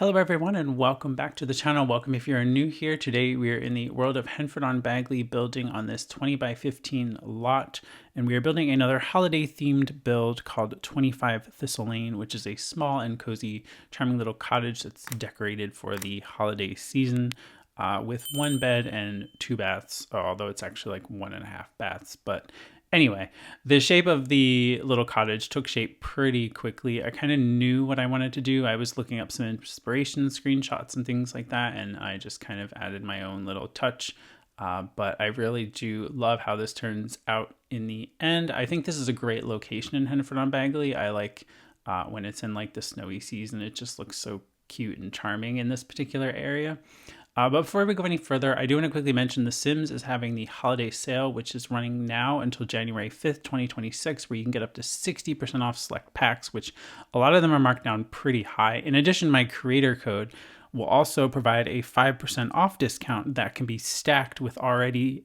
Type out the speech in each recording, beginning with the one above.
Hello everyone and welcome back to the channel. Welcome if you're new here. Today we are in the world of Henford-on-Bagley building on this 20 by 15 lot, and we are building another holiday themed build called 25 Thistle Lane, which is a small and cozy charming little cottage that's decorated for the holiday season with one bed and two baths, although it's actually like 1.5 baths. But anyway, the shape of the little cottage took shape pretty quickly. I kind of knew what I wanted to do. I was looking up some inspiration screenshots and things like that, and I just kind of added my own little touch. But I really do love how this turns out in the end. I think this is a great location in Henford-on-Bagley. I like when it's in like the snowy season. It just looks so cute and charming in this particular area. But before we go any further, I do want to quickly mention The Sims is having the holiday sale, which is running now until January 5th, 2026, where you can get up to 60% off select packs, which a lot of them are marked down pretty high. In addition, my creator code will also provide a 5% off discount that can be stacked with already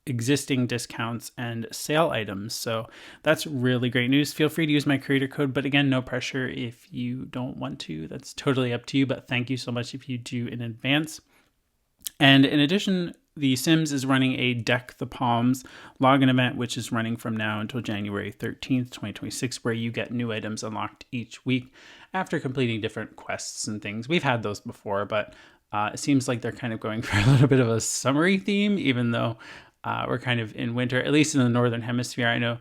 existing discounts and sale items. So that's really great news. Feel free to use my creator code, but again, no pressure if you don't want to. That's totally up to you, but thank you so much if you do in advance. And in addition, The Sims is running a Deck the Palms login event, which is running from now until January 13th, 2026, where you get new items unlocked each week after completing different quests and things. We've had those before, but it seems like they're kind of going for a little bit of a summery theme, even though we're kind of in winter, at least in the Northern Hemisphere. I know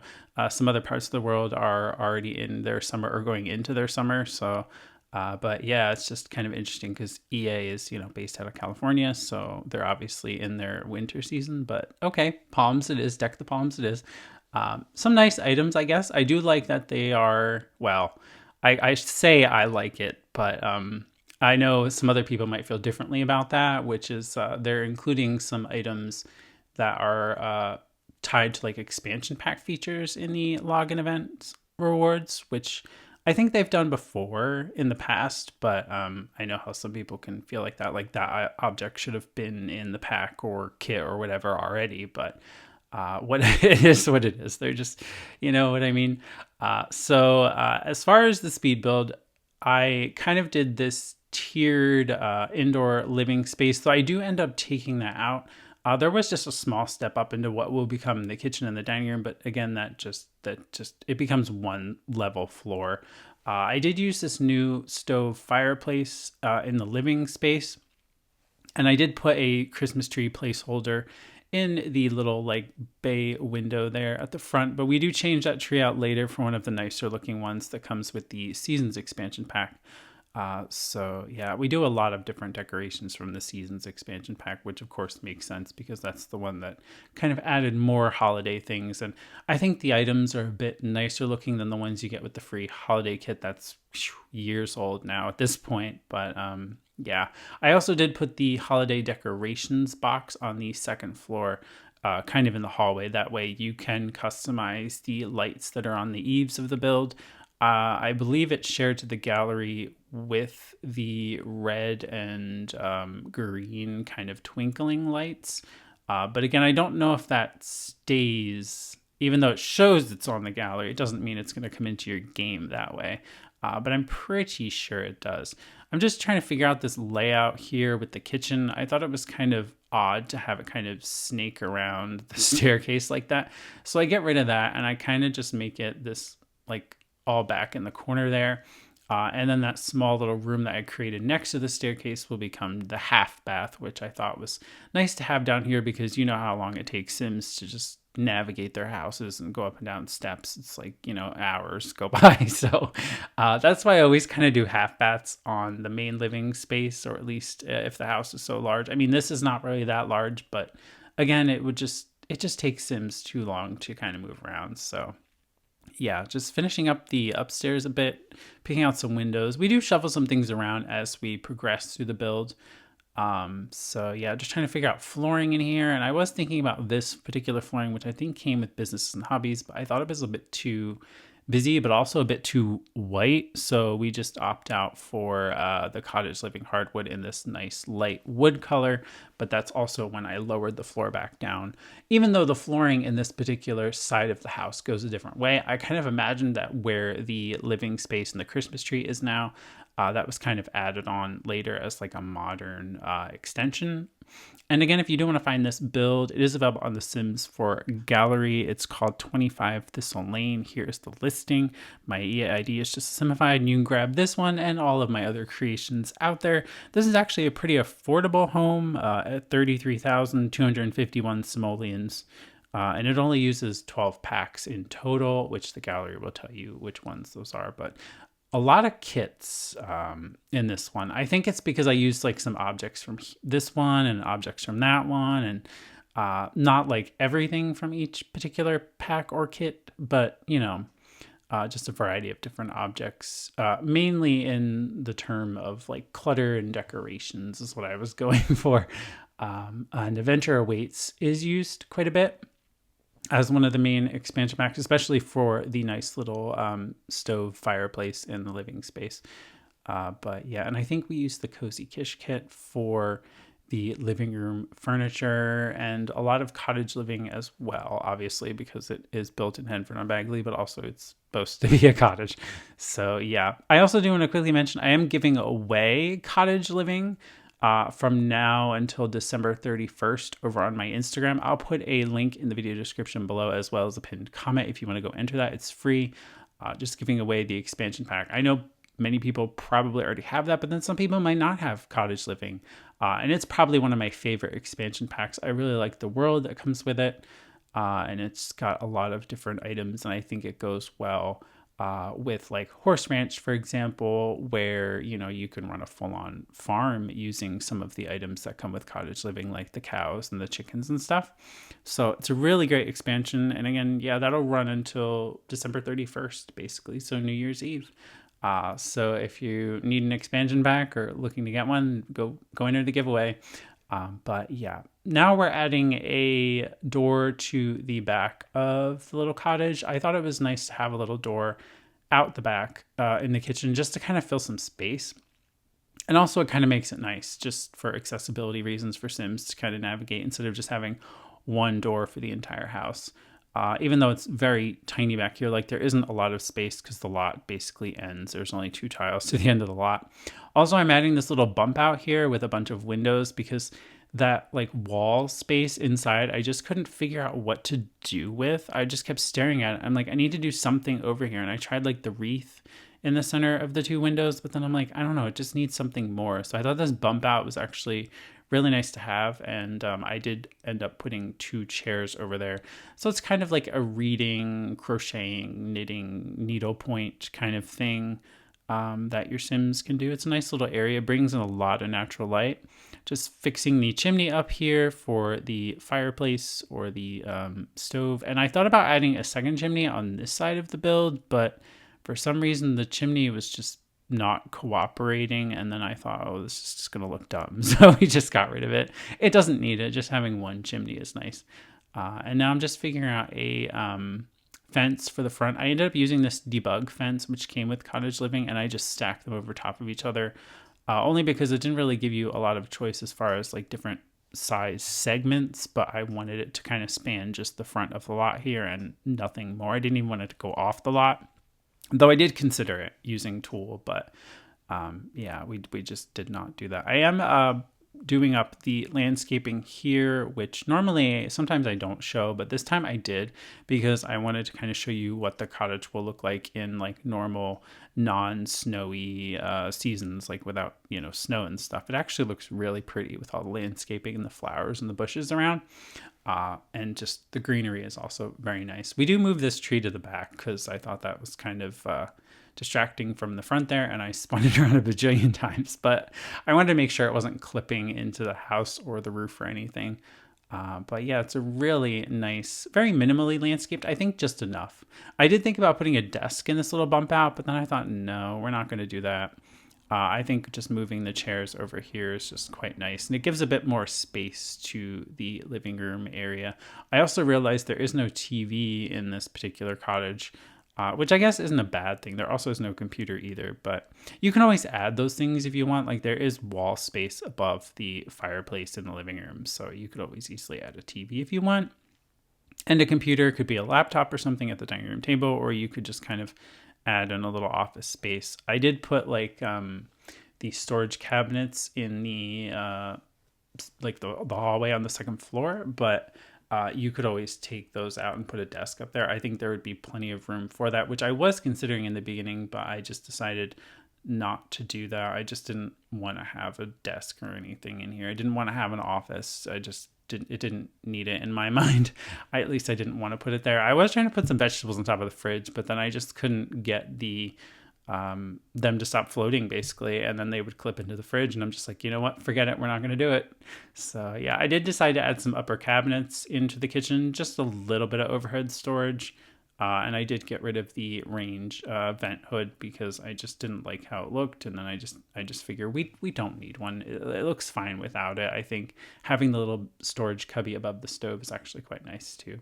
some other parts of the world are already in their summer or going into their summer. So but yeah, it's just kind of interesting because EA is, based out of California, so they're obviously in their winter season. But okay, palms it is, Deck the Palms it is. Some nice items, I guess. I do like that they are, well, I say I like it, but I know some other people might feel differently about that, which is they're including some items that are tied to like expansion pack features in the login event rewards, which I think they've done before in the past, but I know how some people can feel like that object should have been in the pack or kit or whatever already. But what it is, what it is. They're just, you know what I mean? So as far as the speed build, I kind of did this tiered indoor living space, so I do end up taking that out. There was just a small step up into what will become the kitchen and the dining room, but again, that just it becomes one level floor. I did use this new stove fireplace in the living space, and I did put a Christmas tree placeholder in the little like bay window there at the front, but we do change that tree out later for one of the nicer looking ones that comes with the Seasons expansion pack. So yeah, we do a lot of different decorations from the Seasons expansion pack, which of course makes sense because that's the one that kind of added more holiday things. And I think the items are a bit nicer looking than the ones you get with the free holiday kit. That's years old now at this point. But yeah, I also did put the holiday decorations box on the second floor, kind of in the hallway. That way you can customize the lights that are on the eaves of the build. I believe it's shared to the gallery with the red and green kind of twinkling lights. But again, I don't know if that stays, even though it shows it's on the gallery, it doesn't mean it's going to come into your game that way. But I'm pretty sure it does. I'm just trying to figure out this layout here with the kitchen. I thought it was kind of odd to have it kind of snake around the staircase like that. So I get rid of that and I kind of just make it this like all back in the corner there. And then that small little room that I created next to the staircase will become the half bath, which I thought was nice to have down here because you know how long it takes Sims to just navigate their houses and go up and down steps. It's like, hours go by. So that's why I always kind of do half baths on the main living space, or at least if the house is so large. I mean, this is not really that large, but again, it just takes Sims too long to kind of move around. So yeah, just finishing up the upstairs a bit, picking out some windows. We do shuffle some things around as we progress through the build. So yeah, just trying to figure out flooring in here. And I was thinking about this particular flooring, which I think came with Business and Hobbies, but I thought it was a bit too busy, but also a bit too white. So we just opt out for the Cottage Living hardwood in this nice light wood color. But that's also when I lowered the floor back down. Even though the flooring in this particular side of the house goes a different way, I kind of imagined that where the living space and the Christmas tree is now, That was kind of added on later as like a modern extension. And again, if you do want to find this build, it is available on The Sims for Gallery. It's called 25 Thistle Lane. Here's the listing. My ID is just Simified, and you can grab this one and all of my other creations out there. This is actually a pretty affordable home at 33,251 simoleons. And it only uses 12 packs in total, which the gallery will tell you which ones those are. But a lot of kits in this one. I think it's because I used like some objects from this one and objects from that one, and not like everything from each particular pack or kit, but just a variety of different objects, mainly in the term of like clutter and decorations is what I was going for. And Adventure Awaits is used quite a bit as one of the main expansion packs, especially for the nice little stove fireplace in the living space. But yeah, and I think we used the Cozy Kish kit for the living room furniture and a lot of Cottage Living as well, obviously, because it is built in Henford-on-Bagley, but also it's supposed to be a cottage. So yeah, I also do want to quickly mention I am giving away Cottage Living from now until December 31st over on my Instagram. I'll put a link in the video description below as well as a pinned comment if you want to go enter that. It's free. Just giving away the expansion pack. I know many people probably already have that, but then some people might not have Cottage Living. And it's probably one of my favorite expansion packs. I really like the world that comes with it. And it's got a lot of different items, and I think it goes well with like Horse Ranch, for example, where, you can run a full-on farm using some of the items that come with Cottage Living, like the cows and the chickens and stuff. So it's a really great expansion. And again, yeah, that'll run until December 31st, basically. So New Year's Eve. So if you need an expansion pack or looking to get one, go enter the giveaway. But yeah, now we're adding a door to the back of the little cottage. I thought it was nice to have a little door out the back in the kitchen just to kind of fill some space. And also it kind of makes it nice just for accessibility reasons for Sims to kind of navigate instead of just having one door for the entire house. Even though it's very tiny back here, like there isn't a lot of space because the lot basically ends. There's only 2 tiles to the end of the lot. Also, I'm adding this little bump out here with a bunch of windows because that like wall space inside, I just couldn't figure out what to do with. I just kept staring at it. I'm like, I need to do something over here. And I tried like the wreath in the center of the 2 windows, but then I'm like, I don't know, it just needs something more. So I thought this bump out was actually really nice to have, and I did end up putting 2 chairs over there. So it's kind of like a reading, crocheting, knitting, needlepoint kind of thing that your Sims can do. It's a nice little area, brings in a lot of natural light. Just fixing the chimney up here for the fireplace or the stove. And I thought about adding a second chimney on this side of the build, but for some reason the chimney was just not cooperating, and then I thought, oh, this is just gonna look dumb, so we just got rid of it. It doesn't need it. Just having one chimney is nice. And now I'm just figuring out a fence for the front. I ended up using this debug fence which came with Cottage Living, and I just stacked them over top of each other, only because it didn't really give you a lot of choice as far as like different size segments, but I wanted it to kind of span just the front of the lot here and nothing more. I didn't even want it to go off the lot, though I did consider it using tool, but yeah, we just did not do that. I am doing up the landscaping here, which normally sometimes I don't show, but this time I did because I wanted to kind of show you what the cottage will look like in like normal non-snowy seasons, like without snow and stuff. It actually looks really pretty with all the landscaping and the flowers and the bushes around. And just the greenery is also very nice. We do move this tree to the back because I thought that was kind of distracting from the front there, and I spun it around a bajillion times, but I wanted to make sure it wasn't clipping into the house or the roof or anything. But yeah, it's a really nice, very minimally landscaped. I think just enough. I did think about putting a desk in this little bump out, but then I thought, no, we're not going to do that. I think just moving the chairs over here is just quite nice, and it gives a bit more space to the living room area. I also realized there is no TV in this particular cottage, which I guess isn't a bad thing. There also is no computer either, but you can always add those things if you want. Like there is wall space above the fireplace in the living room, so you could always easily add a TV if you want. And a computer could be a laptop or something at the dining room table, or you could just kind of add in a little office space. I did put like the storage cabinets in the like the hallway on the second floor, but you could always take those out and put a desk up there. I think there would be plenty of room for that, which I was considering in the beginning, but I just decided not to do that. I just didn't want to have a desk or anything in here. I didn't want to have an office. It didn't need it in my mind. At least I didn't want to put it there. I was trying to put some vegetables on top of the fridge, but then I just couldn't get them to stop floating basically, and then they would clip into the fridge, and I'm just like, you know what, forget it, we're not going to do it. So yeah, I did decide to add some upper cabinets into the kitchen, just a little bit of overhead storage, and I did get rid of the range vent hood because I just didn't like how it looked, and then I just figure we don't need one. It looks fine without it. I think having the little storage cubby above the stove is actually quite nice too.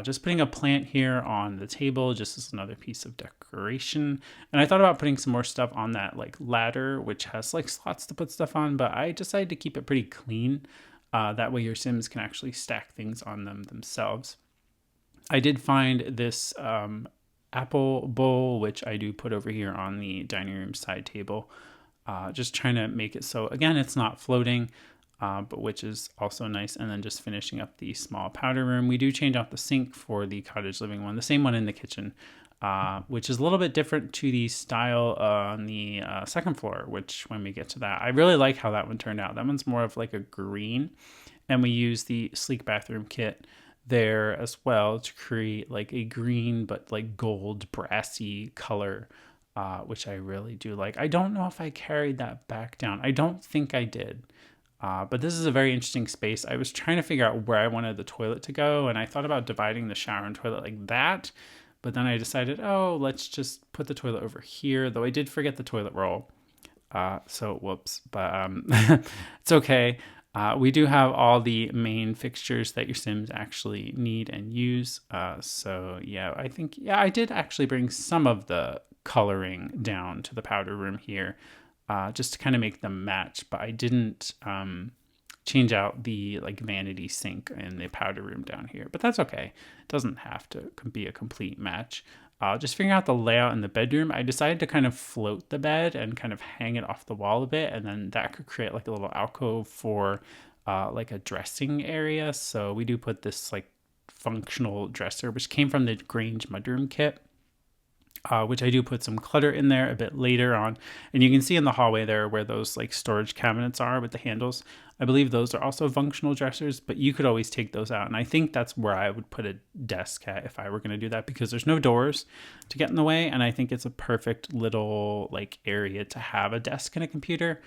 Just putting a plant here on the table just as another piece of decoration. And I thought about putting some more stuff on that like ladder, which has like slots to put stuff on, but I decided to keep it pretty clean. That way your Sims can actually stack things on them themselves. I did find this apple bowl, which I do put over here on the dining room side table. Just trying to make it so, again, it's not floating. But which is also nice. And then just finishing up the small powder room. We do change out the sink for the Cottage Living one, the same one in the kitchen, which is a little bit different to the style on the second floor, which when we get to that, I really like how that one turned out. That one's more of like a green, and we use the sleek bathroom kit there as well to create like a green but like gold brassy color, which I really do like. I don't know if I carried that back down. I don't think I did. But this is a very interesting space. I was trying to figure out where I wanted the toilet to go, and I thought about dividing the shower and toilet like that, but then I decided, oh, let's just put the toilet over here, though I did forget the toilet roll. So whoops, but it's okay. We do have all the main fixtures that your Sims actually need and use. So yeah, I think, yeah, I did actually bring some of the coloring down to the powder room here. Just to kind of make them match, but I didn't change out the like vanity sink in the powder room down here, but that's okay. It doesn't have to be a complete match. Just figuring out the layout in the bedroom, I decided to kind of float the bed and kind of hang it off the wall a bit, and then that could create like a little alcove for like a dressing area. So we do put this like functional dresser, which came from the Grange mudroom kit. Which I do put some clutter in there a bit later on. And you can see in the hallway there where those like storage cabinets are with the handles. I believe those are also functional dressers, but you could always take those out. And I think that's where I would put a desk at if I were going to do that, because there's no doors to get in the way. And I think it's a perfect little like area to have a desk and a computer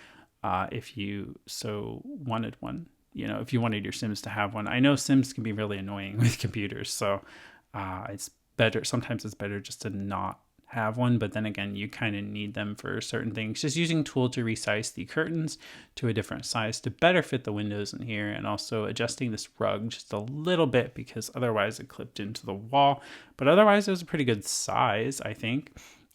if you so wanted one. You know, if you wanted your Sims to have one. I know Sims can be really annoying with computers, so it's better. Sometimes it's better just to not have one, but then again, you kind of need them for certain things. Just using tool to resize the curtains to a different size to better fit the windows in here, and also adjusting this rug just a little bit because otherwise it clipped into the wall, but otherwise it was a pretty good size, I think.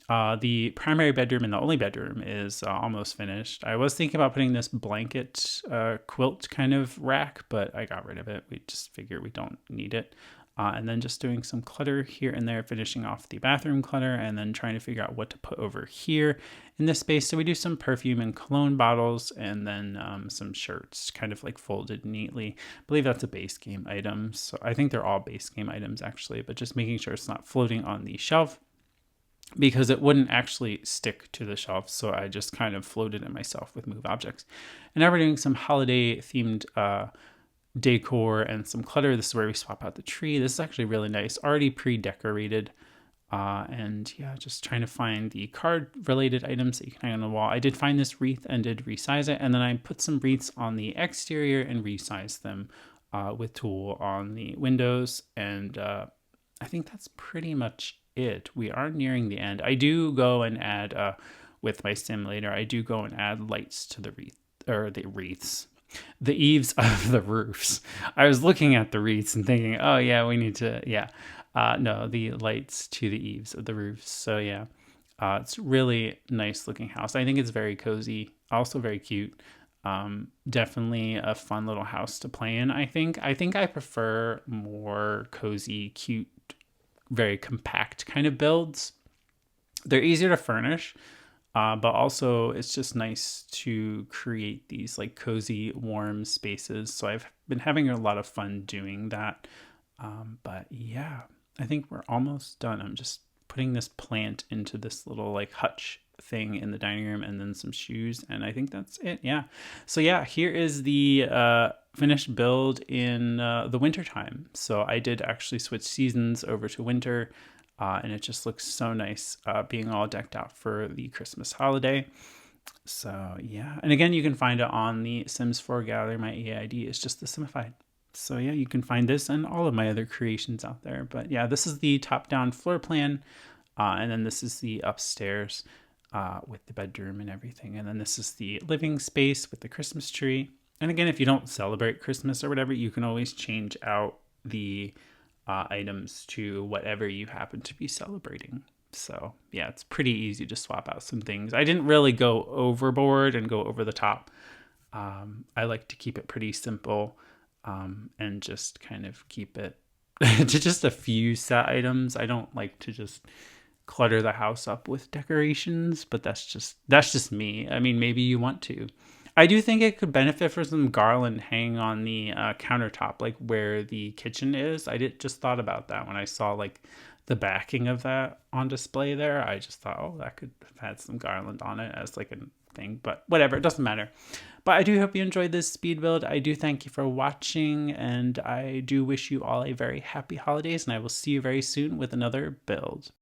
The primary bedroom and the only bedroom is almost finished. I was thinking about putting this blanket quilt kind of rack, but I got rid of it. We just figure we don't need it. And then just doing some clutter here and there, finishing off the bathroom clutter, and then trying to figure out what to put over here in this space. So we do some perfume and cologne bottles, and then some shirts kind of like folded neatly. I believe that's a base game item. So I think they're all base game items actually, but just making sure it's not floating on the shelf because it wouldn't actually stick to the shelf. So I just kind of floated it myself with move objects. And now we're doing some holiday themed decor and some clutter. This is where we swap out the tree. This is actually really nice, already pre-decorated. And yeah, just trying to find the card related items that you can hang on the wall. I did find this wreath and did resize it, and then I put some wreaths on the exterior and resized them with tool on the windows. And I think that's pretty much it. We are nearing the end. I do go and add with my sim later, I do go and add lights to the wreath, or the wreaths, the eaves of the roofs. I was looking at the wreaths and thinking, oh yeah, we need to, yeah. No, the lights to the eaves of the roofs. So yeah, it's really nice looking house. I think it's very cozy, also very cute. Definitely a fun little house to play in. I think I prefer more cozy, cute, very compact kind of builds. They're easier to furnish, but also it's just nice to create these like cozy, warm spaces. So I've been having a lot of fun doing that. But yeah, I think we're almost done. I'm just putting this plant into this little like hutch thing in the dining room and then some shoes. And I think that's it. Yeah. So yeah, here is the finished build in the winter time. So I did actually switch seasons over to winter. And it just looks so nice being all decked out for the Christmas holiday. So yeah, and again, you can find it on the Sims 4 gallery. My EID is just TheSimified. So yeah, you can find this and all of my other creations out there. But yeah, this is the top-down floor plan, and then this is the upstairs with the bedroom and everything. And then this is the living space with the Christmas tree. And again, if you don't celebrate Christmas or whatever, you can always change out the items to whatever you happen to be celebrating. So yeah, it's pretty easy to swap out some things. I didn't really go overboard and go over the top. I like to keep it pretty simple and just kind of keep it to just a few set items. I don't like to just clutter the house up with decorations, but that's just me. I mean, maybe you want to. I do think it could benefit for some garland hanging on the countertop, like where the kitchen is. Just thought about that when I saw like the backing of that on display there. I just thought, oh, that could have had some garland on it as like a thing, but whatever, it doesn't matter. But I do hope you enjoyed this speed build. I do thank you for watching, and I do wish you all a very happy holidays, and I will see you very soon with another build.